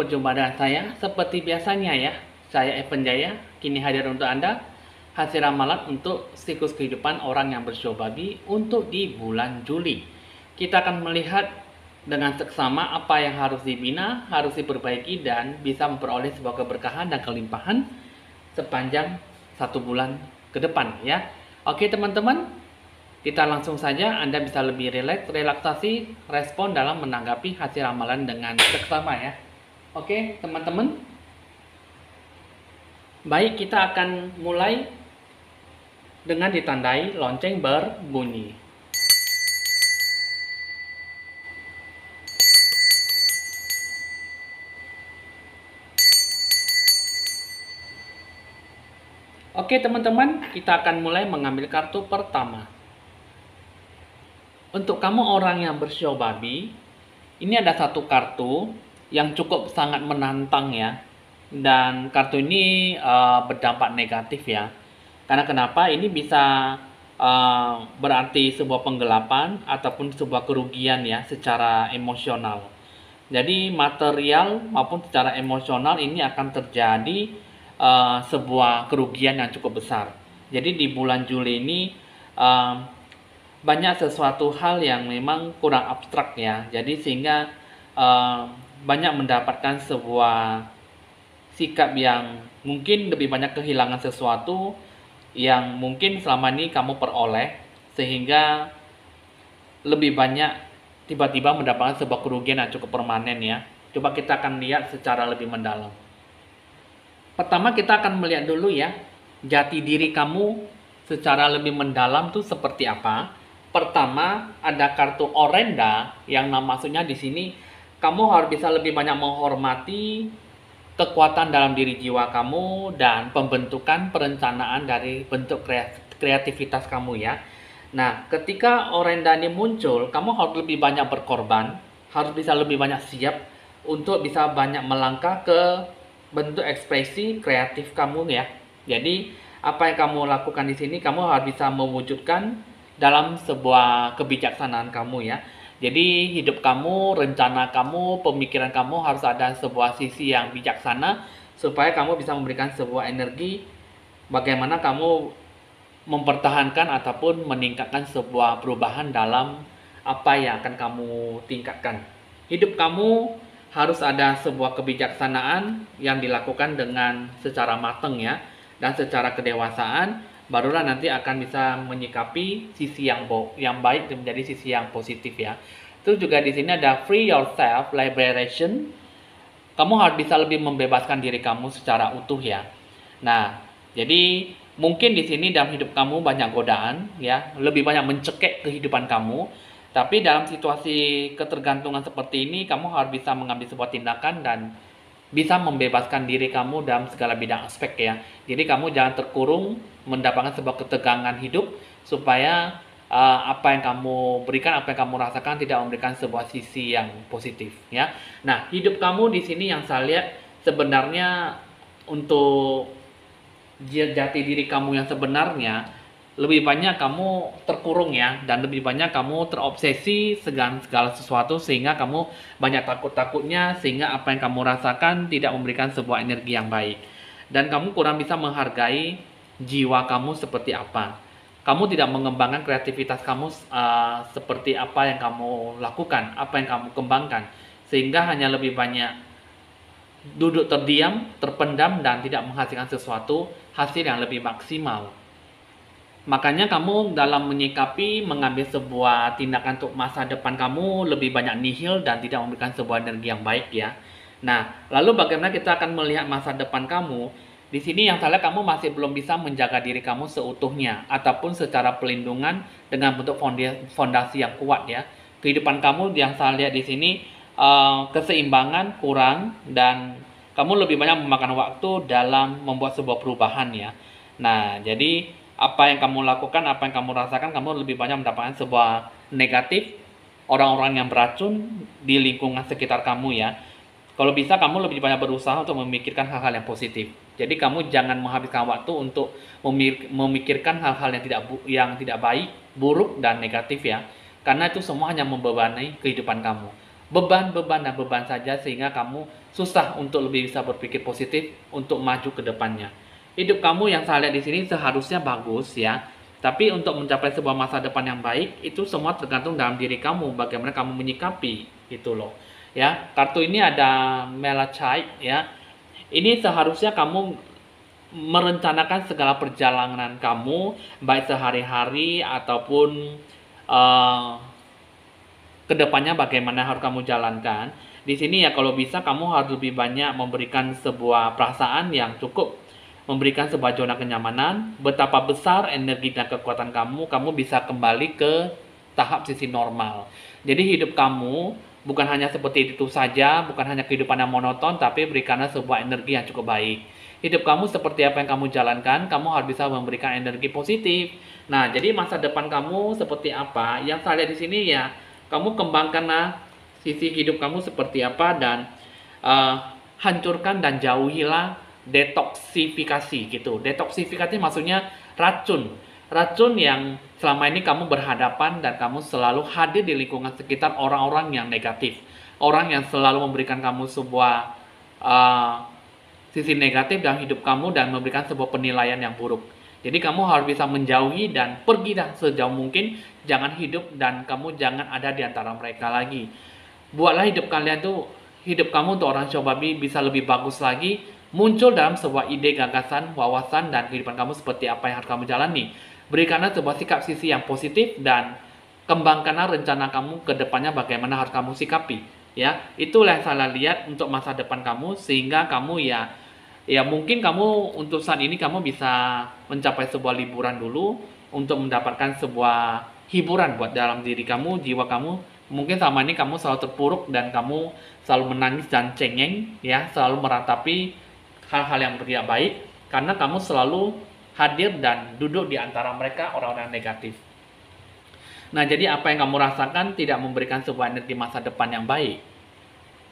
berjumpa dengan saya seperti biasanya ya. Saya Evan Jaya, kini hadir untuk Anda hasil ramalan untuk siklus kehidupan orang yang bersio babi untuk di bulan Juli. Kita akan melihat dengan seksama apa yang harus dibina, harus diperbaiki, dan bisa memperoleh sebuah keberkahan dan kelimpahan sepanjang 1 bulan ke depan ya. Oke teman-teman, kita langsung saja. Anda bisa lebih relaksasi, respon dalam menanggapi hasil ramalan dengan seksama ya. Oke teman-teman, baik, kita akan mulai dengan ditandai lonceng berbunyi. Oke teman-teman, kita akan mulai mengambil kartu pertama. Untuk kamu orang yang bersio babi, ini ada satu kartu yang cukup sangat menantang ya. Dan kartu ini berdampak negatif ya. Karena kenapa? Ini bisa berarti sebuah penggelapan ataupun sebuah kerugian ya secara emosional. Jadi material maupun secara emosional ini akan terjadi sebuah kerugian yang cukup besar. Jadi di bulan Juli ini banyak sesuatu hal yang memang kurang abstrak ya. Jadi sehingga banyak mendapatkan sebuah sikap yang mungkin lebih banyak kehilangan sesuatu yang mungkin selama ini kamu peroleh, sehingga lebih banyak tiba-tiba mendapatkan sebuah kerugian yang cukup permanen ya. Coba kita akan lihat secara lebih mendalam. Pertama kita akan melihat dulu ya, jati diri kamu secara lebih mendalam tuh seperti apa. Pertama ada kartu orenda yang maksudnya di sini kamu harus bisa lebih banyak menghormati kekuatan dalam diri jiwa kamu dan pembentukan perencanaan dari bentuk kreativitas kamu ya. Nah, ketika orenda ini muncul, kamu harus lebih banyak berkorban, harus bisa lebih banyak siap untuk bisa banyak melangkah ke bentuk ekspresi kreatif kamu ya. Jadi, apa yang kamu lakukan di sini, kamu harus bisa mewujudkan dalam sebuah kebijaksanaan kamu ya. Jadi hidup kamu, rencana kamu, pemikiran kamu harus ada sebuah sisi yang bijaksana supaya kamu bisa memberikan sebuah energi bagaimana kamu mempertahankan ataupun meningkatkan sebuah perubahan dalam apa yang akan kamu tingkatkan. Hidup kamu harus ada sebuah kebijaksanaan yang dilakukan dengan secara matang ya, dan secara kedewasaan, barulah nanti akan bisa menyikapi sisi yang baik menjadi sisi yang positif ya. Terus juga di sini ada free yourself liberation. Kamu harus bisa lebih membebaskan diri kamu secara utuh ya. Nah, jadi mungkin di sini dalam hidup kamu banyak godaan ya, lebih banyak mencekik kehidupan kamu. Tapi dalam situasi ketergantungan seperti ini, kamu harus bisa mengambil sebuah tindakan dan bisa membebaskan diri kamu dalam segala bidang aspek ya. Jadi kamu jangan terkurung mendapatkan sebuah ketegangan hidup, supaya apa yang kamu berikan, apa yang kamu rasakan tidak memberikan sebuah sisi yang positif ya. Nah, hidup kamu di sini yang saya lihat sebenarnya untuk jati diri kamu yang sebenarnya lebih banyak kamu terkurung ya, dan lebih banyak kamu terobsesi segala sesuatu sehingga kamu banyak takut-takutnya, sehingga apa yang kamu rasakan tidak memberikan sebuah energi yang baik, dan kamu kurang bisa menghargai jiwa kamu seperti apa. Kamu tidak mengembangkan kreativitas kamu seperti apa yang kamu lakukan, apa yang kamu kembangkan, sehingga hanya lebih banyak duduk terdiam, terpendam, dan tidak menghasilkan sesuatu hasil yang lebih maksimal. Makanya kamu dalam menyikapi, mengambil sebuah tindakan untuk masa depan kamu lebih banyak nihil dan tidak memberikan sebuah energi yang baik ya. Nah, lalu bagaimana kita akan melihat masa depan kamu? Di sini yang salah, kamu masih belum bisa menjaga diri kamu seutuhnya ataupun secara pelindungan dengan bentuk fondasi yang kuat ya. Kehidupan kamu yang saya lihat di sini keseimbangan kurang, dan kamu lebih banyak memakan waktu dalam membuat sebuah perubahan ya. Nah, jadi apa yang kamu lakukan, apa yang kamu rasakan, kamu lebih banyak mendapatkan sebuah negatif, orang-orang yang beracun di lingkungan sekitar kamu ya. Kalau bisa kamu lebih banyak berusaha untuk memikirkan hal-hal yang positif. Jadi kamu jangan menghabiskan waktu untuk memikirkan hal-hal yang tidak baik, buruk, dan negatif ya. Karena itu semua hanya membebani kehidupan kamu. beban-beban dan beban saja, sehingga kamu susah untuk lebih bisa berpikir positif untuk maju ke depannya. Hidup kamu yang saya lihat di sini seharusnya bagus ya, tapi untuk mencapai sebuah masa depan yang baik itu semua tergantung dalam diri kamu, bagaimana kamu menyikapi itu loh. Ya, kartu ini ada Malachite ya. Ini seharusnya kamu merencanakan segala perjalanan kamu, baik sehari-hari ataupun uh, kedepannya bagaimana harus kamu jalankan. Di sini ya kalau bisa kamu harus lebih banyak memberikan sebuah perasaan yang cukup, memberikan sebuah zona kenyamanan, betapa besar energi dan kekuatan kamu bisa kembali ke tahap sisi normal. Jadi hidup kamu bukan hanya seperti itu saja, bukan hanya kehidupan yang monoton, tapi berikanlah sebuah energi yang cukup baik. Hidup kamu seperti apa yang kamu jalankan, kamu harus bisa memberikan energi positif. Nah, jadi masa depan kamu seperti apa? Yang saya lihat di sini ya, kamu kembangkanlah sisi hidup kamu seperti apa, dan hancurkan dan jauhilah detoksifikasi gitu. Detoksifikasi maksudnya racun yang selama ini kamu berhadapan dan kamu selalu hadir di lingkungan sekitar orang-orang yang negatif, orang yang selalu memberikan kamu sebuah sisi negatif dalam hidup kamu dan memberikan sebuah penilaian yang buruk. Jadi kamu harus bisa menjauhi dan pergi dah sejauh mungkin, jangan hidup dan kamu jangan ada di antara mereka lagi. Buatlah hidup kalian tuh, hidup kamu untuk orang Shobabi bisa lebih bagus lagi, muncul dalam sebuah ide, gagasan, wawasan, dan kehidupan kamu seperti apa yang harus kamu jalani. Berikanlah sebuah sikap sisi yang positif dan kembangkanlah rencana kamu ke depannya bagaimana harus kamu sikapi. Ya, itulah yang saya lihat untuk masa depan kamu, sehingga kamu ya mungkin kamu untuk saat ini kamu bisa mencapai sebuah liburan dulu untuk mendapatkan sebuah hiburan buat dalam diri kamu, jiwa kamu. Mungkin selama ini kamu selalu terpuruk dan kamu selalu menangis dan cengeng ya, selalu meratapi hal-hal yang tidak baik karena kamu selalu hadir dan duduk di antara mereka orang-orang negatif. Nah, jadi apa yang kamu rasakan tidak memberikan sebuah energi masa depan yang baik.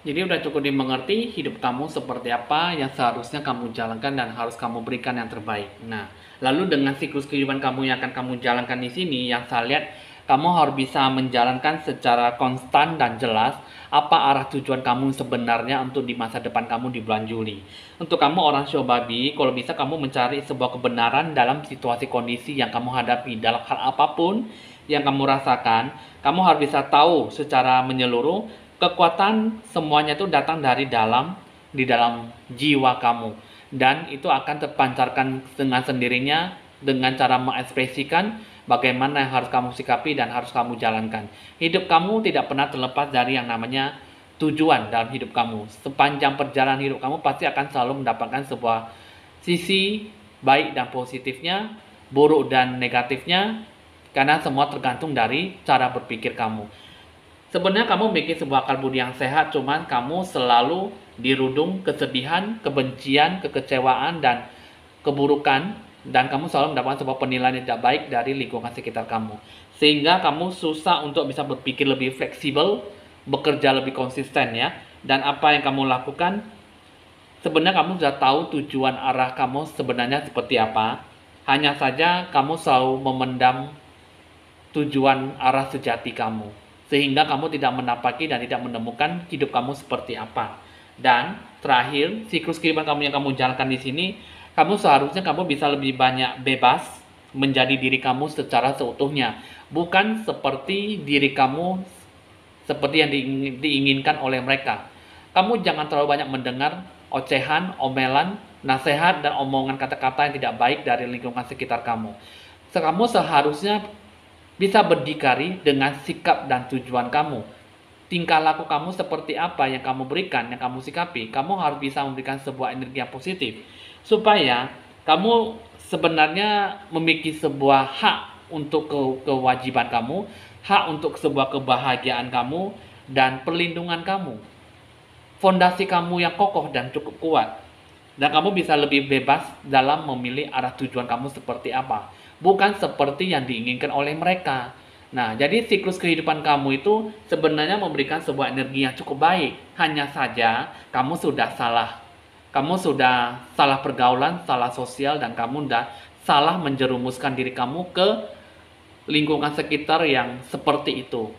Jadi udah cukup dimengerti hidup kamu seperti apa yang seharusnya kamu jalankan dan harus kamu berikan yang terbaik. Nah, lalu dengan siklus kehidupan kamu yang akan kamu jalankan di sini, yang saya lihat kamu harus bisa menjalankan secara konstan dan jelas apa arah tujuan kamu sebenarnya untuk di masa depan kamu di bulan Juli. Untuk kamu orang Shobabi, kalau bisa kamu mencari sebuah kebenaran dalam situasi kondisi yang kamu hadapi, dalam hal apapun yang kamu rasakan, kamu harus bisa tahu secara menyeluruh kekuatan semuanya itu datang dari di dalam jiwa kamu, dan itu akan terpancarkan dengan sendirinya dengan cara mengekspresikan bagaimana yang harus kamu sikapi dan harus kamu jalankan. Hidup kamu tidak pernah terlepas dari yang namanya tujuan dalam hidup kamu. Sepanjang perjalanan hidup kamu pasti akan selalu mendapatkan sebuah sisi baik dan positifnya, buruk dan negatifnya, karena semua tergantung dari cara berpikir kamu. Sebenarnya kamu bikin sebuah akal budi yang sehat, cuman kamu selalu dirudung kesedihan, kebencian, kekecewaan, dan keburukan, dan kamu selalu mendapatkan sebuah penilaian yang tidak baik dari lingkungan sekitar kamu. Sehingga kamu susah untuk bisa berpikir lebih fleksibel, bekerja lebih konsisten ya. Dan apa yang kamu lakukan, sebenarnya kamu sudah tahu tujuan arah kamu sebenarnya seperti apa. Hanya saja kamu selalu memendam tujuan arah sejati kamu, sehingga kamu tidak menapaki dan tidak menemukan hidup kamu seperti apa. Dan terakhir, siklus kehidupan kamu yang kamu jalankan di sini, kamu seharusnya kamu bisa lebih banyak bebas menjadi diri kamu secara seutuhnya, bukan seperti diri kamu seperti yang diinginkan oleh mereka. Kamu jangan terlalu banyak mendengar ocehan, omelan, nasihat, dan omongan kata-kata yang tidak baik dari lingkungan sekitar kamu. Kamu seharusnya bisa berdikari dengan sikap dan tujuan kamu. Tingkah laku kamu seperti apa yang kamu berikan, yang kamu sikapi. Kamu harus bisa memberikan sebuah energi yang positif, supaya kamu sebenarnya memiliki sebuah hak untuk kewajiban kamu, hak untuk sebuah kebahagiaan kamu, dan perlindungan kamu. Fondasi kamu yang kokoh dan cukup kuat. Dan kamu bisa lebih bebas dalam memilih arah tujuan kamu seperti apa, bukan seperti yang diinginkan oleh mereka. Nah, jadi siklus kehidupan kamu itu sebenarnya memberikan sebuah energi yang cukup baik. Hanya saja kamu sudah salah. Kamu sudah salah pergaulan, salah sosial, dan kamu sudah salah menjerumuskan diri kamu ke lingkungan sekitar yang seperti itu.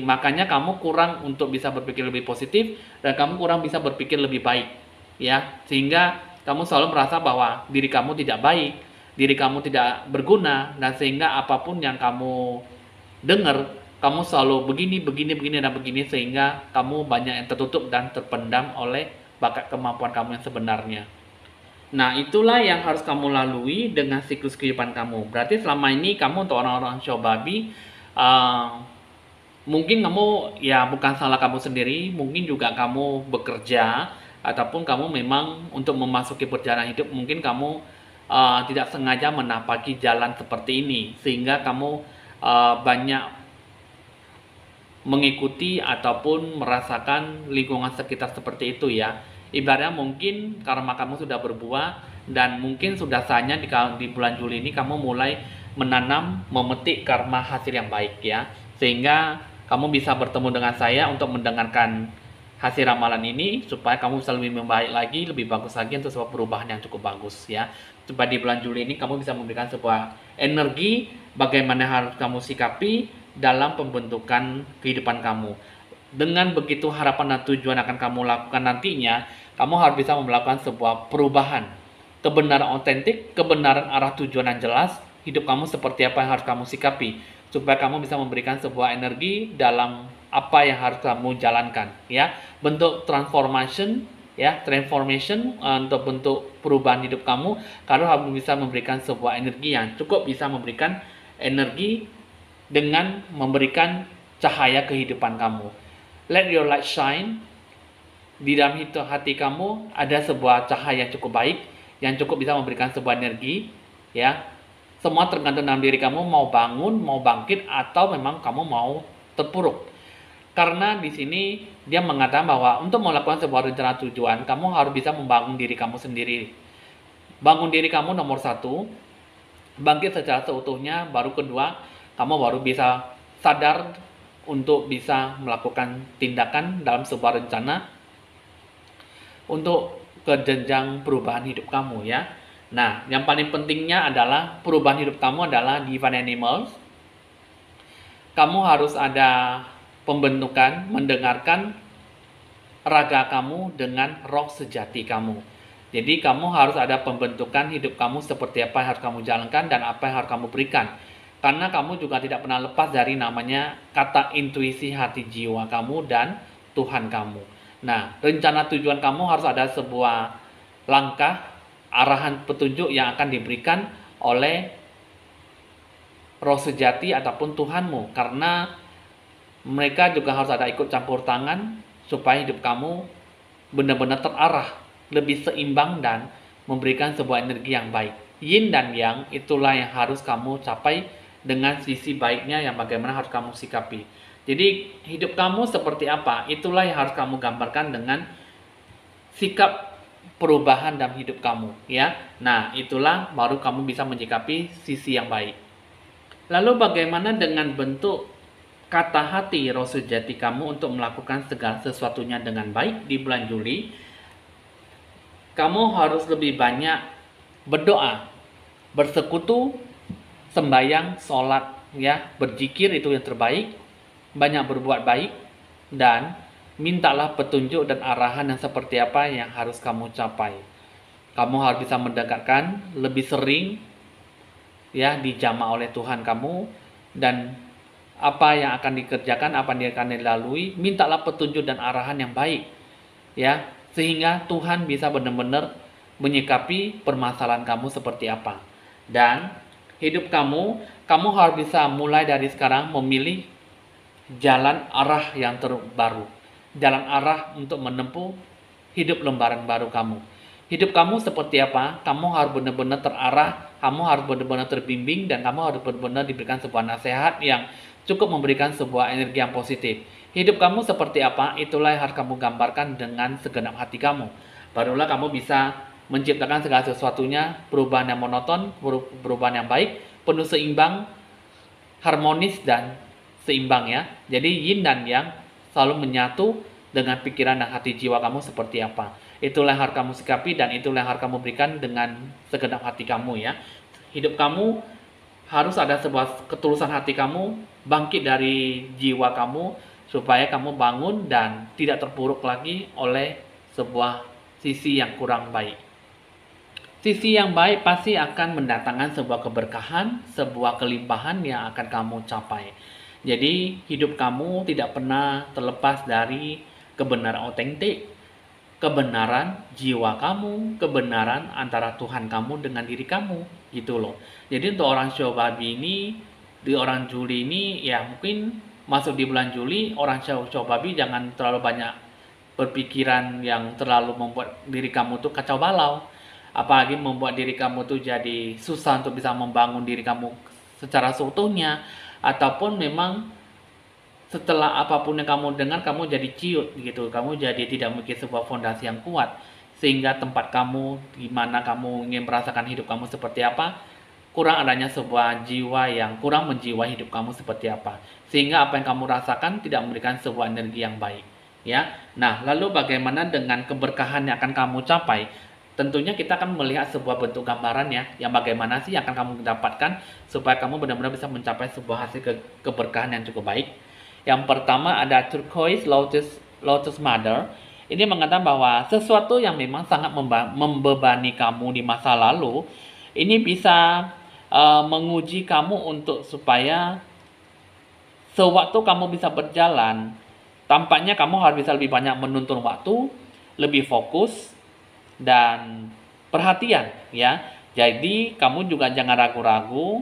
makanya kamu kurang untuk bisa berpikir lebih positif dan kamu kurang bisa berpikir lebih baik, ya. Sehingga kamu selalu merasa bahwa diri kamu tidak baik, diri kamu tidak berguna, dan sehingga apapun yang kamu dengar, kamu selalu begini dan begini, sehingga kamu banyak yang tertutup dan terpendam oleh bakat kemampuan kamu yang sebenarnya. Nah, itulah yang harus kamu lalui dengan siklus kehidupan kamu. Berarti selama ini kamu untuk orang-orang show babi, mungkin kamu ya bukan salah kamu sendiri, mungkin juga kamu bekerja ataupun kamu memang untuk memasuki perjalanan hidup mungkin kamu tidak sengaja menapaki jalan seperti ini sehingga kamu banyak mengikuti ataupun merasakan lingkungan sekitar seperti itu ya. Ibaratnya mungkin karena kamu sudah berbuah dan mungkin sudah saatnya di bulan Juli ini kamu mulai menanam, memetik karma hasil yang baik ya. Sehingga kamu bisa bertemu dengan saya untuk mendengarkan hasil ramalan ini supaya kamu bisa lebih membaik lagi, lebih bagus lagi untuk sebuah perubahan yang cukup bagus ya. Supaya di bulan Juli ini kamu bisa memberikan sebuah energi bagaimana harus kamu sikapi dalam pembentukan kehidupan kamu. Dengan begitu harapan dan tujuan akan kamu lakukan nantinya, kamu harus bisa melakukan sebuah perubahan. Kebenaran otentik, kebenaran arah tujuan yang jelas, hidup kamu seperti apa yang harus kamu sikapi supaya kamu bisa memberikan sebuah energi dalam apa yang harus kamu jalankan ya. Bentuk transformation untuk bentuk perubahan hidup kamu, kamu harus bisa memberikan sebuah energi yang cukup bisa memberikan energi dengan memberikan cahaya kehidupan kamu. Let your light shine. Di dalam hati kamu ada sebuah cahaya yang cukup baik yang cukup bisa memberikan sebuah energi ya. Semua tergantung dalam diri kamu mau bangun, mau bangkit, atau memang kamu mau terpuruk. Karena di sini dia mengatakan bahwa untuk melakukan sebuah rencana tujuan, kamu harus bisa membangun diri kamu sendiri. Bangun diri kamu nomor 1, bangkit secara seutuhnya, baru kedua, kamu baru bisa sadar untuk bisa melakukan tindakan dalam sebuah rencana untuk ke jenjang perubahan hidup kamu ya. Nah, yang paling pentingnya adalah perubahan hidup kamu adalah divine animals. Kamu harus ada pembentukan, mendengarkan raga kamu dengan roh sejati kamu. Jadi kamu harus ada pembentukan hidup kamu seperti apa yang harus kamu jalankan dan apa yang harus kamu berikan. Karena kamu juga tidak pernah lepas dari namanya kata intuisi hati jiwa kamu dan Tuhan kamu. Nah, rencana tujuan kamu harus ada sebuah langkah arahan petunjuk yang akan diberikan oleh roh sejati ataupun Tuhanmu, karena mereka juga harus ada ikut campur tangan supaya hidup kamu benar-benar terarah, lebih seimbang dan memberikan sebuah energi yang baik. Yin dan Yang itulah yang harus kamu capai dengan sisi baiknya yang bagaimana harus kamu sikapi. Jadi hidup kamu seperti apa, itulah yang harus kamu gambarkan dengan sikap perubahan dalam hidup kamu ya. Nah, itulah baru kamu bisa menyikapi sisi yang baik. Lalu bagaimana dengan bentuk kata hati roh sejati kamu untuk melakukan segala sesuatunya dengan baik di bulan Juli? Kamu harus lebih banyak berdoa, bersekutu, sembahyang, sholat ya, berzikir itu yang terbaik, banyak berbuat baik, dan mintalah petunjuk dan arahan yang seperti apa yang harus kamu capai. Kamu harus bisa mendekatkan lebih sering ya, dijamah oleh Tuhan kamu, dan apa yang akan dikerjakan, apa yang akan dilalui, mintalah petunjuk dan arahan yang baik ya, sehingga Tuhan bisa benar-benar menyikapi permasalahan kamu seperti apa. Dan hidup kamu harus bisa mulai dari sekarang memilih jalan arah yang terbaru, jalan arah untuk menempuh hidup lembaran baru kamu. Hidup kamu seperti apa, kamu harus benar-benar terarah, kamu harus benar-benar terbimbing, dan kamu harus benar-benar diberikan sebuah nasihat yang cukup memberikan sebuah energi yang positif. Hidup kamu seperti apa, itulah yang harus kamu gambarkan dengan segenap hati kamu. Barulah kamu bisa menciptakan segala sesuatunya, perubahan yang monoton, perubahan yang baik, penuh seimbang, harmonis dan seimbang ya. Jadi yin dan yang selalu menyatu dengan pikiran dan hati jiwa kamu seperti apa. Itulah yang harus kamu sikapi dan itulah yang harus kamu berikan dengan segenap hati kamu ya. Hidup kamu harus ada sebuah ketulusan hati kamu, bangkit dari jiwa kamu, supaya kamu bangun dan tidak terpuruk lagi oleh sebuah sisi yang kurang baik. Sisi yang baik pasti akan mendatangkan sebuah keberkahan, sebuah kelimpahan yang akan kamu capai. Jadi hidup kamu tidak pernah terlepas dari kebenaran otentik, kebenaran jiwa kamu, kebenaran antara Tuhan kamu dengan diri kamu, gitu loh. Jadi untuk orang show babi ini, di orang Juli ini, ya mungkin masuk di bulan Juli, orang show babi jangan terlalu banyak berpikiran yang terlalu membuat diri kamu tuh kacau balau. Apalagi membuat diri kamu tuh jadi susah untuk bisa membangun diri kamu secara seutuhnya. Ataupun memang setelah apapun yang kamu dengar, kamu jadi ciut gitu, kamu jadi tidak memiliki sebuah fondasi yang kuat, sehingga tempat kamu di mana kamu ingin merasakan hidup kamu seperti apa, kurang adanya sebuah jiwa yang kurang menjiwai hidup kamu seperti apa, sehingga apa yang kamu rasakan tidak memberikan sebuah energi yang baik, ya. Nah, lalu bagaimana dengan keberkahan yang akan kamu capai? Tentunya kita akan melihat sebuah bentuk gambaran ya, yang bagaimana sih yang akan kamu dapatkan supaya kamu benar-benar bisa mencapai sebuah hasil keberkahan yang cukup baik. Yang pertama ada turquoise lotus mother. Ini mengatakan bahwa sesuatu yang memang sangat membebani kamu di masa lalu, ini bisa menguji kamu untuk supaya sewaktu kamu bisa berjalan, tampaknya kamu harus bisa lebih banyak menuntun waktu, lebih fokus dan perhatian ya. Jadi kamu juga jangan ragu-ragu.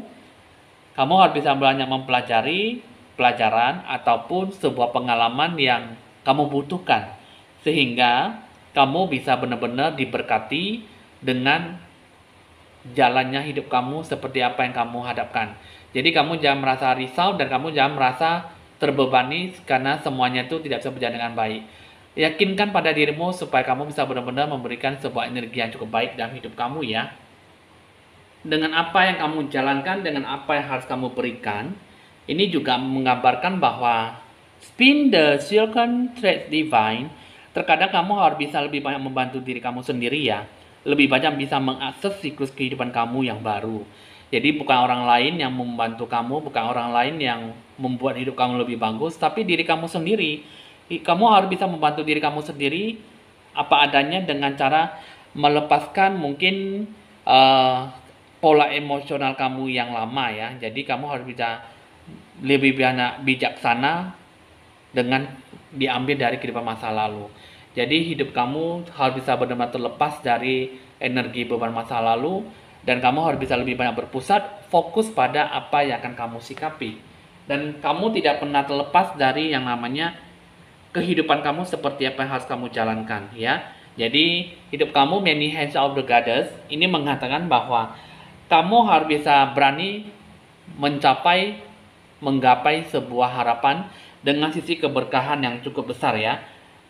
Kamu harus bisa banyak mempelajari pelajaran ataupun sebuah pengalaman yang kamu butuhkan, sehingga kamu bisa benar-benar diberkati dengan jalannya hidup kamu seperti apa yang kamu hadapkan. Jadi kamu jangan merasa risau dan kamu jangan merasa terbebani karena semuanya itu tidak bisa berjalan dengan baik. Yakinkan pada dirimu supaya kamu bisa benar-benar memberikan sebuah energi yang cukup baik dalam hidup kamu ya. Dengan apa yang kamu jalankan, dengan apa yang harus kamu berikan, ini juga menggambarkan bahwa spin the silken thread divine. Terkadang kamu harus bisa lebih banyak membantu diri kamu sendiri ya. Lebih banyak bisa mengakses siklus kehidupan kamu yang baru. Jadi bukan orang lain yang membantu kamu, bukan orang lain yang membuat hidup kamu lebih bagus, tapi diri kamu sendiri. Kamu harus bisa membantu diri kamu sendiri apa adanya dengan cara melepaskan mungkin pola emosional kamu yang lama ya. Jadi kamu harus bisa lebih banyak bijaksana dengan diambil dari kehidupan masa lalu. Jadi hidup kamu harus bisa benar-benar terlepas dari energi beban masa lalu, dan kamu harus bisa lebih banyak berpusat fokus pada apa yang akan kamu sikapi. Dan kamu tidak pernah terlepas dari yang namanya kehidupan kamu seperti apa yang harus kamu jalankan ya. Jadi hidup kamu many hands of the goddess ini mengatakan bahwa kamu harus bisa berani menggapai sebuah harapan dengan sisi keberkahan yang cukup besar ya.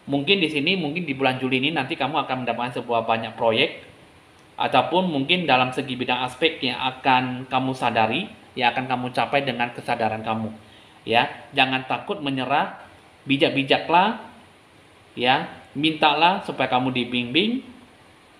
Mungkin di sini, mungkin di bulan Juli ini nanti kamu akan mendapatkan sebuah banyak proyek, ataupun mungkin dalam segi bidang aspek yang akan kamu sadari, yang akan kamu capai dengan kesadaran kamu. Ya, jangan takut menyerah, bijak-bijaklah, ya, mintalah supaya kamu dibimbing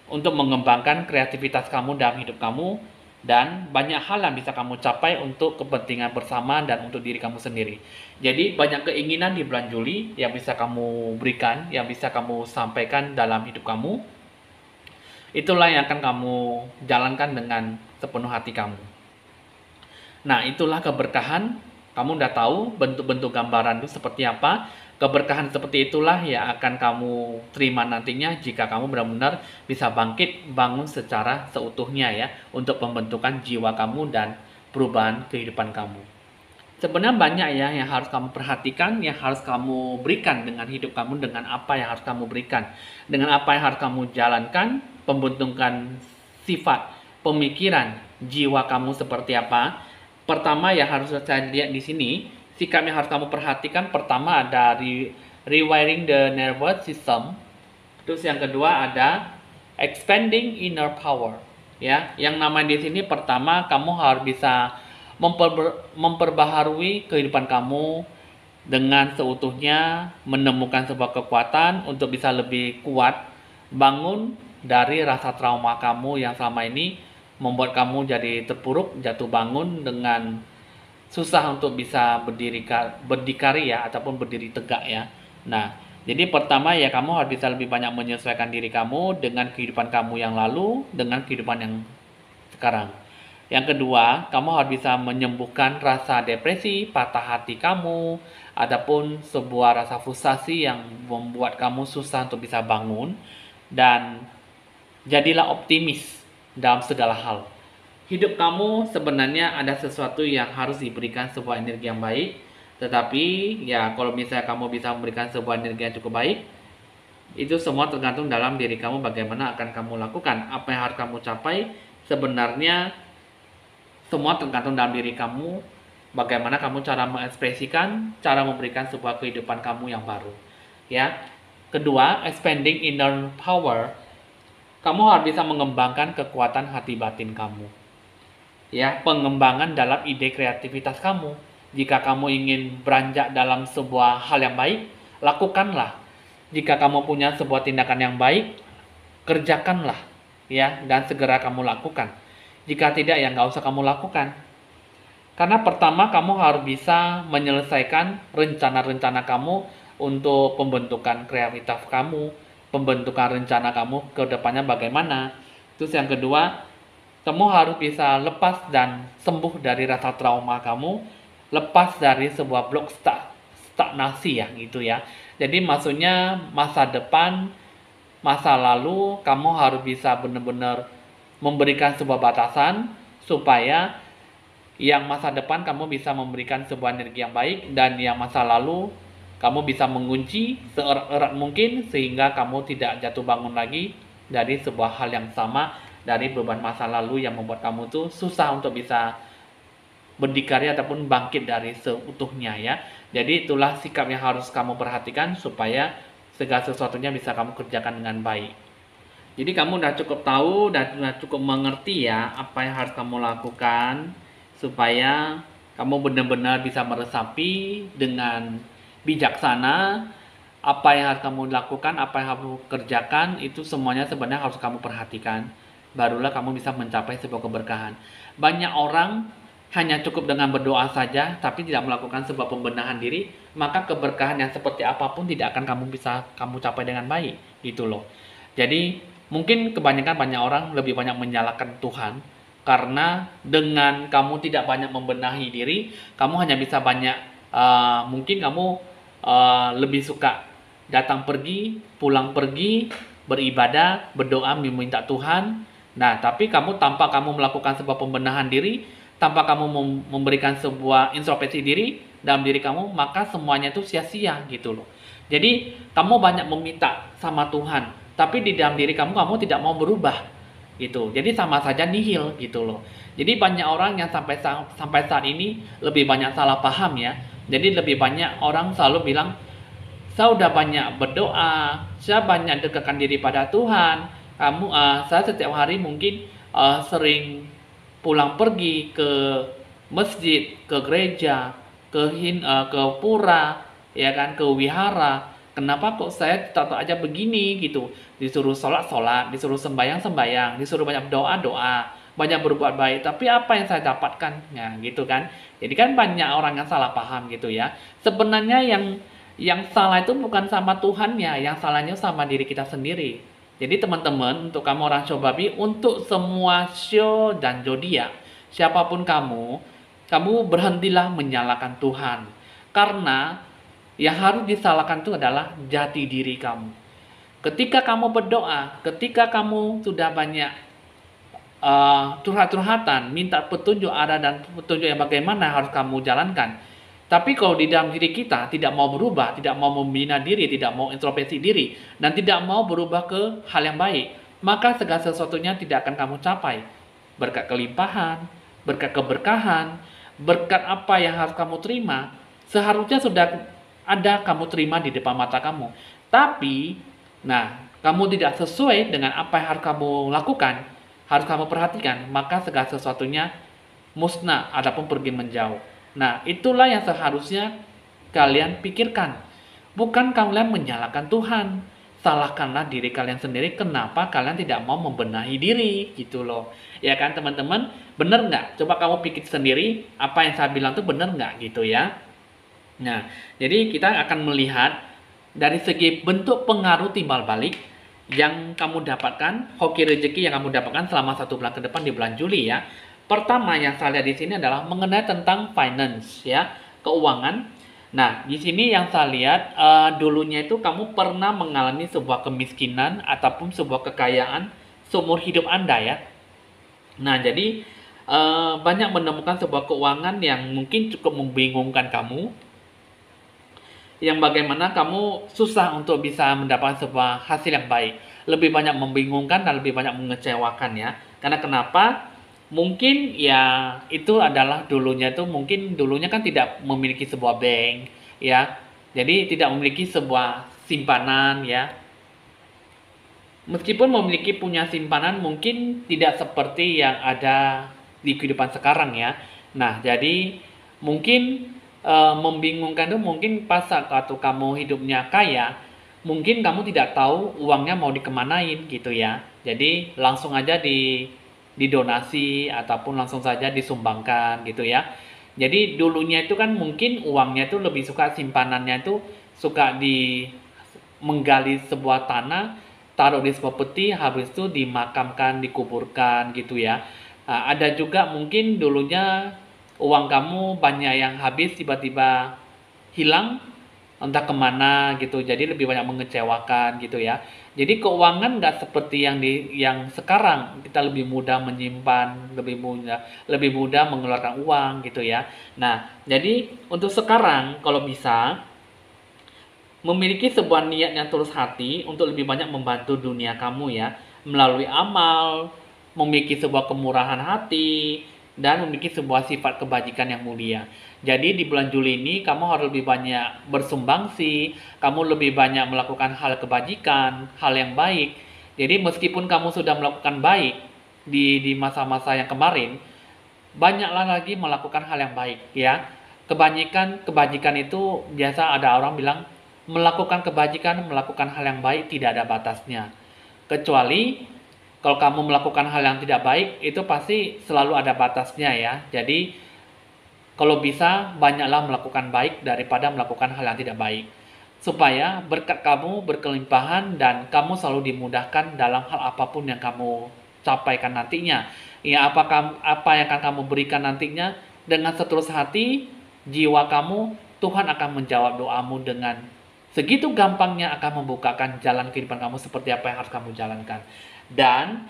untuk mengembangkan kreativitas kamu dalam hidup kamu. Dan banyak hal yang bisa kamu capai untuk kepentingan bersama dan untuk diri kamu sendiri. Jadi banyak keinginan di bulan Juli yang bisa kamu berikan, yang bisa kamu sampaikan dalam hidup kamu. Itulah yang akan kamu jalankan dengan sepenuh hati kamu. Nah, itulah keberkahan. Kamu udah tahu bentuk-bentuk gambaran itu seperti apa. Keberkahan seperti itulah yang akan kamu terima nantinya jika kamu benar-benar bisa bangkit, bangun secara seutuhnya ya, untuk pembentukan jiwa kamu dan perubahan kehidupan kamu. Sebenarnya banyak ya yang harus kamu perhatikan, yang harus kamu berikan dengan hidup kamu, dengan apa yang harus kamu berikan, dengan apa yang harus kamu jalankan, pembentukan sifat, pemikiran, jiwa kamu seperti apa. Pertama yang harus saya lihat di sini, sikap yang harus kamu perhatikan, pertama ada rewiring the nervous system. Terus yang kedua ada expanding inner power. Ya, yang namanya di sini pertama kamu harus bisa memperbaharui kehidupan kamu dengan seutuhnya, menemukan sebuah kekuatan untuk bisa lebih kuat, bangun dari rasa trauma kamu yang selama ini membuat kamu jadi terpuruk, jatuh bangun dengan susah untuk bisa berdikari ya, ataupun berdiri tegak ya. Nah, jadi pertama ya kamu harus bisa lebih banyak menyesuaikan diri kamu dengan kehidupan kamu yang lalu, dengan kehidupan yang sekarang. Yang kedua, kamu harus bisa menyembuhkan rasa depresi, patah hati kamu, ataupun sebuah rasa frustasi yang membuat kamu susah untuk bisa bangun, dan jadilah optimis dalam segala hal. Hidup kamu sebenarnya ada sesuatu yang harus diberikan sebuah energi yang baik, tetapi ya kalau misalnya kamu bisa memberikan sebuah energi yang cukup baik, itu semua tergantung dalam diri kamu bagaimana akan kamu lakukan. Apa yang harus kamu capai sebenarnya semua tergantung dalam diri kamu, bagaimana kamu cara mengekspresikan, cara memberikan sebuah kehidupan kamu yang baru. Ya. Kedua, expanding inner power. Kamu harus bisa mengembangkan kekuatan hati batin kamu. Ya, pengembangan dalam ide kreativitas kamu. Jika kamu ingin beranjak dalam sebuah hal yang baik, lakukanlah. Jika kamu punya sebuah tindakan yang baik, kerjakanlah, ya, dan segera kamu lakukan. Jika tidak, ya nggak usah kamu lakukan. Karena pertama kamu harus bisa menyelesaikan rencana-rencana kamu untuk pembentukan kreativitas kamu, pembentukan rencana kamu ke depannya bagaimana. Terus yang kedua, kamu harus bisa lepas dan sembuh dari rasa trauma kamu, lepas dari sebuah blok stagnasi ya gitu ya. Jadi maksudnya masa depan, masa lalu kamu harus bisa benar-benar memberikan sebuah batasan supaya yang masa depan kamu bisa memberikan sebuah energi yang baik, dan yang masa lalu kamu bisa mengunci seerat mungkin sehingga kamu tidak jatuh bangun lagi dari sebuah hal yang sama, dari beban masa lalu yang membuat kamu tuh susah untuk bisa berdikari ataupun bangkit dari seutuhnya ya. Jadi itulah sikap yang harus kamu perhatikan supaya segala sesuatunya bisa kamu kerjakan dengan baik. Jadi kamu udah cukup tahu dan udah cukup mengerti ya apa yang harus kamu lakukan supaya kamu benar-benar bisa meresapi dengan bijaksana apa yang harus kamu lakukan, apa yang harus kamu kerjakan, itu semuanya sebenarnya harus kamu perhatikan. Barulah kamu bisa mencapai sebuah keberkahan. Banyak orang hanya cukup dengan berdoa saja tapi tidak melakukan sebuah pembenahan diri, maka keberkahan yang seperti apapun tidak akan kamu capai dengan baik gitu loh. Jadi mungkin kebanyakan banyak orang lebih banyak menyalahkan Tuhan karena dengan kamu tidak banyak membenahi diri, kamu hanya bisa banyak mungkin kamu lebih suka datang pergi, pulang pergi, beribadah, berdoa, meminta Tuhan. Nah, tapi tanpa kamu melakukan sebuah pembenahan diri, tanpa kamu memberikan sebuah introspeksi diri dalam diri kamu, maka semuanya itu sia-sia gitu loh. Jadi kamu banyak meminta sama Tuhan, tapi di dalam diri kamu tidak mau berubah gitu. Jadi sama saja nihil gitu loh. Jadi banyak orang yang sampai saat ini lebih banyak salah paham ya. Jadi lebih banyak orang selalu bilang, saya udah banyak berdoa, saya banyak dekatkan diri pada Tuhan. Saya setiap hari mungkin sering pulang pergi ke masjid, ke gereja, ke pura, ya kan, ke wihara. Kenapa kok saya tetap aja begini gitu? Disuruh sholat, disuruh sembahyang, disuruh banyak doa, banyak berbuat baik. Tapi apa yang saya dapatkan? Ya gitu kan. Jadi kan banyak orang yang salah paham gitu ya. Sebenarnya yang salah itu bukan sama Tuhannya, yang salahnya sama diri kita sendiri. Jadi teman-teman, untuk kamu orang Shobabi, untuk semua show dan zodiak, siapapun kamu berhentilah menyalahkan Tuhan. Karena yang harus disalahkan itu adalah jati diri kamu. Ketika kamu berdoa, ketika kamu sudah banyak curhat-curhatan, minta petunjuk arah dan petunjuk yang bagaimana harus kamu jalankan. Tapi kalau di dalam diri kita tidak mau berubah, tidak mau membina diri, tidak mau introspeksi diri, dan tidak mau berubah ke hal yang baik, maka segala sesuatunya tidak akan kamu capai. Berkat kelimpahan, berkat keberkahan, berkat apa yang harus kamu terima, seharusnya sudah ada kamu terima di depan mata kamu. Tapi, kamu tidak sesuai dengan apa yang harus kamu lakukan, harus kamu perhatikan, maka segala sesuatunya musnah ataupun pergi menjauh. Nah, itulah yang seharusnya kalian pikirkan. Bukan kalian menyalahkan Tuhan. salahkanlah diri kalian sendiri, kenapa kalian tidak mau membenahi diri gitu loh. Ya kan teman-teman, bener nggak? Coba kamu pikir sendiri, apa yang saya bilang tuh bener nggak gitu ya. Nah, jadi kita akan melihat dari segi bentuk pengaruh timbal balik yang kamu dapatkan, hoki rezeki yang kamu dapatkan selama 1 bulan ke depan di bulan Juli ya. Pertama yang saya lihat di sini adalah mengenai tentang finance ya, keuangan. Nah, di sini yang saya lihat dulunya itu kamu pernah mengalami sebuah kemiskinan ataupun sebuah kekayaan seumur hidup Anda ya. Nah, jadi banyak menemukan sebuah keuangan yang mungkin cukup membingungkan kamu, yang bagaimana kamu susah untuk bisa mendapatkan sebuah hasil yang baik. Lebih banyak membingungkan dan lebih banyak mengecewakan ya. Karena kenapa? Mungkin ya itu adalah dulunya kan tidak memiliki sebuah bank ya. Jadi tidak memiliki sebuah simpanan ya. Meskipun punya simpanan mungkin tidak seperti yang ada di kehidupan sekarang ya. Nah, jadi mungkin membingungkan itu mungkin pas saat kamu hidupnya kaya, mungkin kamu tidak tahu uangnya mau dikemanain gitu ya. Jadi langsung aja didonasi ataupun langsung saja disumbangkan gitu ya. Jadi dulunya itu kan mungkin uangnya itu lebih suka simpanannya itu suka menggali sebuah tanah, taruh di sebuah peti, habis itu dimakamkan, dikuburkan gitu ya. Nah, ada juga mungkin dulunya uang kamu banyak yang habis tiba-tiba hilang, entah kemana gitu, jadi lebih banyak mengecewakan gitu ya. Jadi keuangan nggak seperti yang sekarang, kita lebih mudah menyimpan, lebih mudah mengeluarkan uang gitu ya. Nah, jadi untuk sekarang kalau bisa memiliki sebuah niat yang tulus hati untuk lebih banyak membantu dunia kamu ya, melalui amal, memiliki sebuah kemurahan hati, dan memiliki sebuah sifat kebajikan yang mulia. Jadi di bulan Juli ini kamu harus lebih banyak bersumbangsi, kamu lebih banyak melakukan hal kebajikan, hal yang baik. Jadi meskipun kamu sudah melakukan baik di masa-masa yang kemarin, banyaklah lagi melakukan hal yang baik ya. Kebajikan itu biasa ada orang bilang melakukan hal yang baik tidak ada batasnya. Kecuali kalau kamu melakukan hal yang tidak baik itu pasti selalu ada batasnya ya. Jadi kalau bisa banyaklah melakukan baik daripada melakukan hal yang tidak baik. Supaya berkat kamu berkelimpahan dan kamu selalu dimudahkan dalam hal apapun yang kamu capaikan nantinya. Ya, apa yang akan kamu berikan nantinya dengan setulus hati, jiwa kamu, Tuhan akan menjawab doamu dengan segitu gampangnya akan membukakan jalan kehidupan kamu seperti apa yang harus kamu jalankan. Dan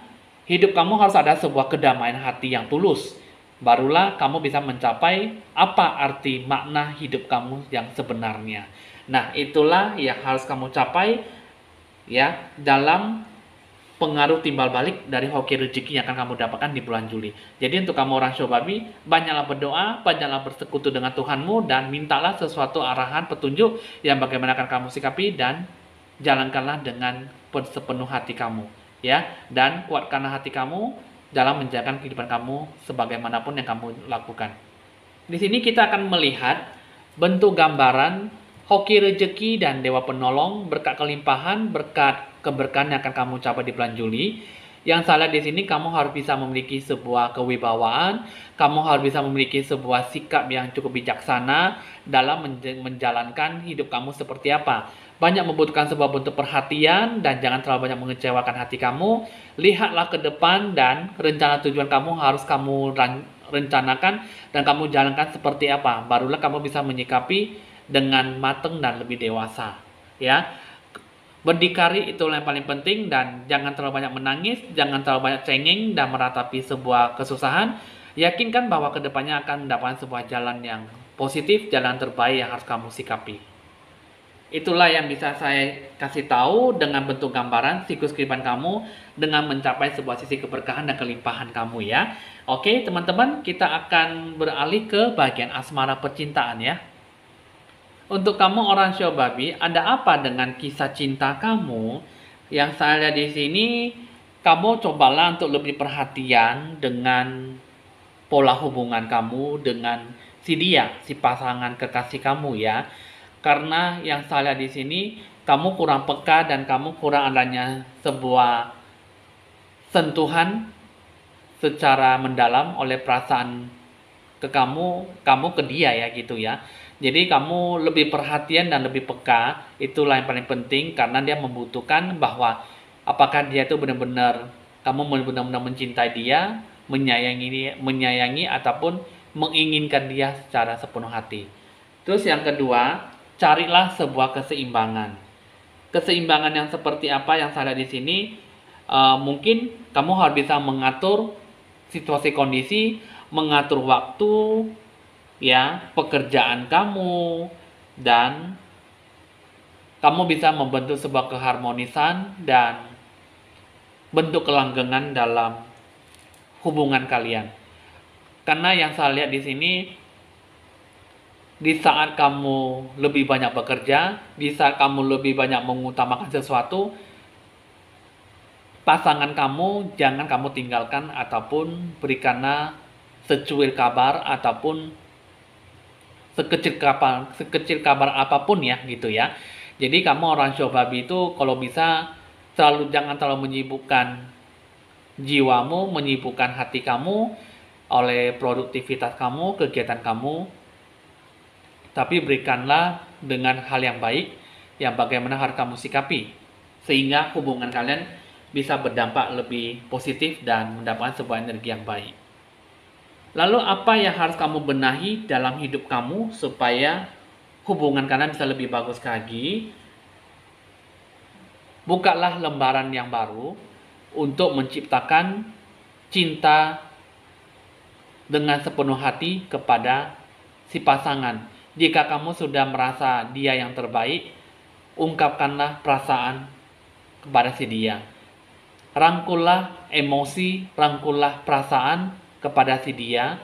hidup kamu harus ada sebuah kedamaian hati yang tulus. Barulah kamu bisa mencapai apa arti makna hidup kamu yang sebenarnya. Nah, itulah yang harus kamu capai ya dalam pengaruh timbal balik dari hoki rezeki yang akan kamu dapatkan di bulan Juli. Jadi untuk kamu orang Shobabi, banyaklah berdoa, banyaklah bersekutu dengan Tuhanmu, dan mintalah sesuatu arahan, petunjuk yang bagaimana akan kamu sikapi, dan jalankanlah dengan sepenuh hati kamu. Ya, dan kuatkanlah hati kamu dalam menjalankan kehidupan kamu sebagaimanapun yang kamu lakukan. Di sini kita akan melihat bentuk gambaran hoki rezeki dan dewa penolong, berkat kelimpahan, berkat keberkahan yang akan kamu capai di bulan Juli. Yang saya lihat di sini kamu harus bisa memiliki sebuah kewibawaan, kamu harus bisa memiliki sebuah sikap yang cukup bijaksana dalam menjalankan hidup kamu seperti apa. Banyak membutuhkan sebuah bentuk perhatian dan jangan terlalu banyak mengecewakan hati kamu. Lihatlah ke depan dan rencana tujuan kamu harus kamu rencanakan dan kamu jalankan seperti apa. Barulah kamu bisa menyikapi dengan matang dan lebih dewasa. Ya. Berdikari itu yang paling penting, dan jangan terlalu banyak menangis, jangan terlalu banyak cengeng dan meratapi sebuah kesusahan. Yakinkan bahwa kedepannya akan mendapatkan sebuah jalan yang positif, jalan terbaik yang harus kamu sikapi. Itulah yang bisa saya kasih tahu dengan bentuk gambaran siklus kehidupan kamu dengan mencapai sebuah sisi keberkahan dan kelimpahan kamu ya. Oke teman-teman, kita akan beralih ke bagian asmara percintaan ya. Untuk kamu orang Shobabi, ada apa dengan kisah cinta kamu? Yang saya lihat di sini, kamu cobalah untuk lebih perhatian dengan pola hubungan kamu dengan si pasangan kekasih kamu ya. Karena yang saya lihat di sini, kamu kurang peka dan kamu kurang adanya sebuah sentuhan secara mendalam oleh perasaan ke kamu ke dia ya gitu ya. Jadi kamu lebih perhatian dan lebih peka, itulah yang paling penting karena dia membutuhkan bahwa apakah dia itu benar-benar kamu benar-benar mencintai dia, menyayangi ataupun menginginkan dia secara sepenuh hati. Terus yang kedua, carilah sebuah keseimbangan. Keseimbangan yang seperti apa yang saya lihat di sini, mungkin kamu harus bisa mengatur situasi kondisi, mengatur waktu, ya, pekerjaan kamu, dan kamu bisa membentuk sebuah keharmonisan dan bentuk kelanggengan dalam hubungan kalian. Karena yang saya lihat di sini, di saat kamu lebih banyak bekerja, di saat kamu lebih banyak mengutamakan sesuatu, pasangan kamu jangan kamu tinggalkan ataupun berikanlah secuil kabar ataupun sekecil kabar apapun ya gitu ya. Jadi kamu orang Shobabi itu kalau bisa jangan terlalu menyibukkan jiwamu, menyibukkan hati kamu oleh produktivitas kamu, kegiatan kamu, tapi berikanlah dengan hal yang baik yang bagaimana harus kamu sikapi sehingga hubungan kalian bisa berdampak lebih positif dan mendapatkan sebuah energi yang baik. Lalu apa yang harus kamu benahi dalam hidup kamu supaya hubungan kalian bisa lebih bagus lagi? Bukalah lembaran yang baru untuk menciptakan cinta dengan sepenuh hati kepada si pasangan. Jika kamu sudah merasa dia yang terbaik, ungkapkanlah perasaan kepada si dia. Rangkullah emosi, rangkullah perasaan kepada si dia,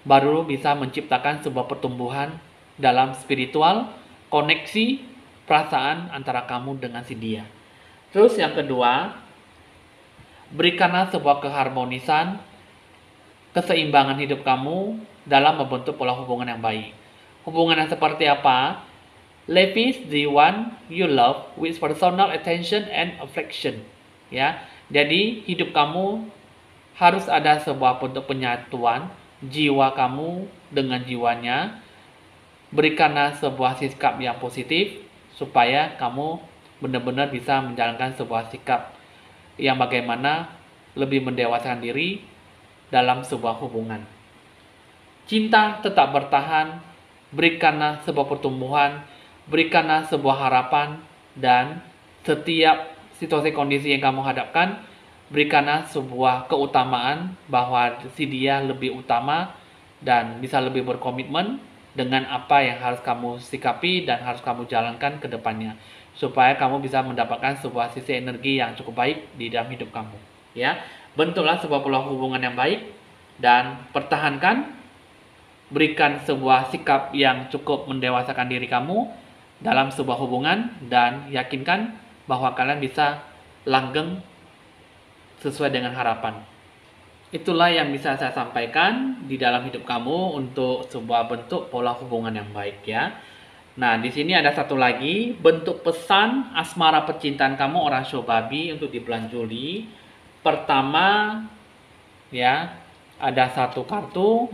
baru bisa menciptakan sebuah pertumbuhan dalam spiritual, koneksi perasaan antara kamu dengan si dia. Terus yang kedua, berikanlah sebuah keharmonisan, keseimbangan hidup kamu dalam membentuk pola hubungan yang baik. Hubungan yang seperti apa? Lavish the one you love with personal attention and affection. Ya, jadi hidup kamu harus ada sebuah bentuk penyatuan jiwa kamu dengan jiwanya. Berikanlah sebuah sikap yang positif supaya kamu benar-benar bisa menjalankan sebuah sikap yang bagaimana lebih mendewasakan diri dalam sebuah hubungan. Cinta tetap bertahan, berikanlah sebuah pertumbuhan, berikanlah sebuah harapan, dan setiap situasi kondisi yang kamu hadapkan, berikanlah sebuah keutamaan bahwa si dia lebih utama dan bisa lebih berkomitmen dengan apa yang harus kamu sikapi dan harus kamu jalankan ke depannya, supaya kamu bisa mendapatkan sebuah sisi energi yang cukup baik di dalam hidup kamu. Ya, bentuklah sebuah pola hubungan yang baik dan pertahankan, berikan sebuah sikap yang cukup mendewasakan diri kamu dalam sebuah hubungan dan yakinkan bahwa kalian bisa langgeng sesuai dengan harapan. Itulah yang bisa saya sampaikan di dalam hidup kamu untuk sebuah bentuk pola hubungan yang baik ya. Nah, di sini ada satu lagi bentuk pesan asmara percintaan kamu orang Shobabi untuk di bulan Juli. Pertama ya, ada satu kartu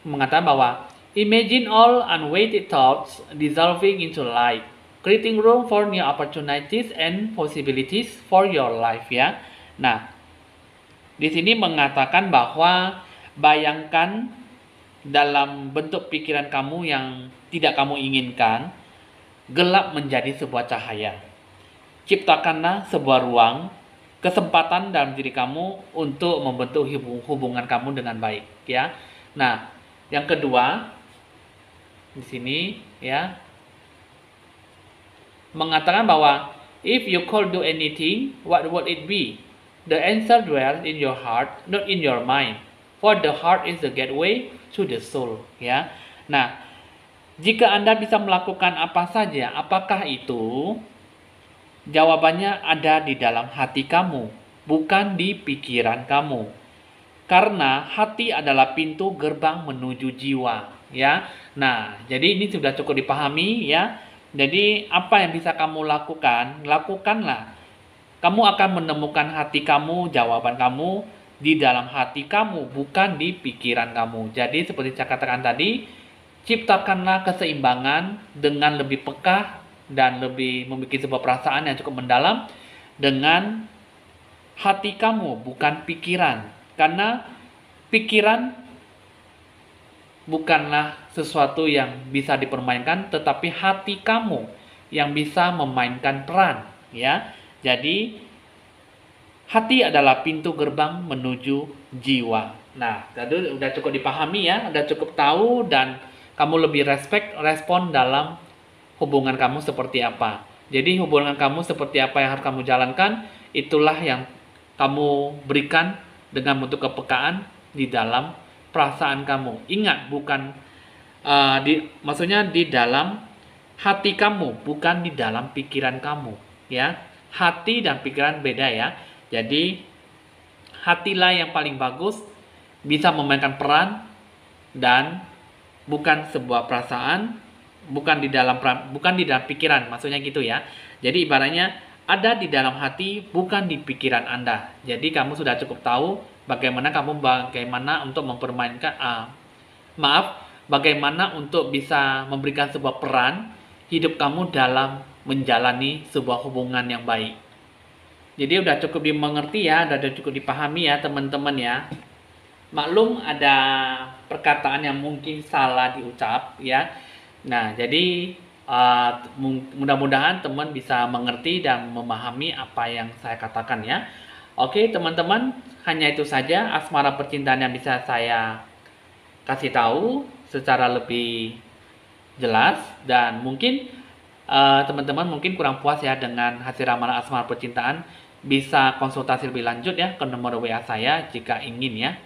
mengatakan bahwa imagine all unweighted thoughts dissolving into light, creating room for new opportunities and possibilities for your life ya. Nah, di sini mengatakan bahwa bayangkan dalam bentuk pikiran kamu yang tidak kamu inginkan, gelap menjadi sebuah cahaya. Ciptakanlah sebuah ruang, kesempatan dalam diri kamu untuk membentuk hubungan kamu dengan baik ya. Nah, yang kedua di sini ya mengatakan bahwa if you could do anything, what would it be? The answer dwells in your heart, not in your mind. For the heart is the gateway to the soul. Ya. Nah, jika Anda bisa melakukan apa saja, apakah itu? Jawabannya ada di dalam hati kamu, bukan di pikiran kamu. Karena hati adalah pintu gerbang menuju jiwa, ya. Nah, jadi ini sudah cukup dipahami ya. Jadi apa yang bisa kamu lakukan, lakukanlah. Kamu akan menemukan hati kamu, jawaban kamu di dalam hati kamu, bukan di pikiran kamu. Jadi seperti saya katakan tadi, ciptakanlah keseimbangan dengan lebih peka dan lebih memiliki sebuah perasaan yang cukup mendalam dengan hati kamu, bukan pikiran. Karena pikiran bukanlah sesuatu yang bisa dipermainkan, tetapi hati kamu yang bisa memainkan peran, ya. Jadi hati adalah pintu gerbang menuju jiwa. Nah, tadi udah cukup dipahami ya, udah cukup tahu dan kamu lebih respon dalam hubungan kamu seperti apa. Jadi hubungan kamu seperti apa yang harus kamu jalankan, itulah yang kamu berikan dengan bentuk kepekaan di dalam perasaan kamu. Ingat, bukan maksudnya di dalam hati kamu, bukan di dalam pikiran kamu, ya. Hati dan pikiran beda ya. Jadi hatilah yang paling bagus, bisa memainkan peran dan bukan sebuah perasaan, bukan di dalam pikiran, maksudnya gitu ya. Jadi ibaratnya ada di dalam hati, bukan di pikiran Anda. Jadi kamu sudah cukup tahu bagaimana untuk mempermainkan bagaimana untuk bisa memberikan sebuah peran hidup kamu dalam menjalani sebuah hubungan yang baik. Jadi udah cukup dimengerti ya, udah cukup dipahami ya teman-teman ya. Maklum ada perkataan yang mungkin salah diucap ya. Nah, jadi mudah-mudahan teman bisa mengerti dan memahami apa yang saya katakan ya. Oke teman-teman, hanya itu saja asmara percintaan yang bisa saya kasih tahu secara lebih jelas. Dan mungkin teman-teman mungkin kurang puas ya dengan hasil ramalan asmara percintaan, bisa konsultasi lebih lanjut ya ke nomor WA saya jika ingin ya.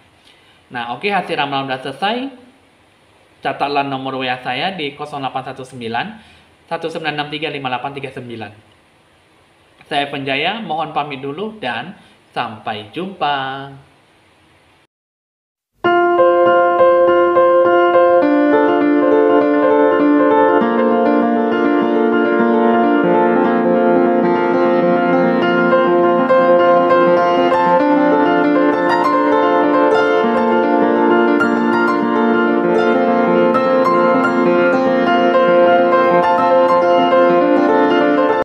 Nah, oke, hasil ramalan sudah selesai. Catatlah nomor WA saya di 0819 1963 5839. Saya Penjaya, mohon pamit dulu dan sampai jumpa.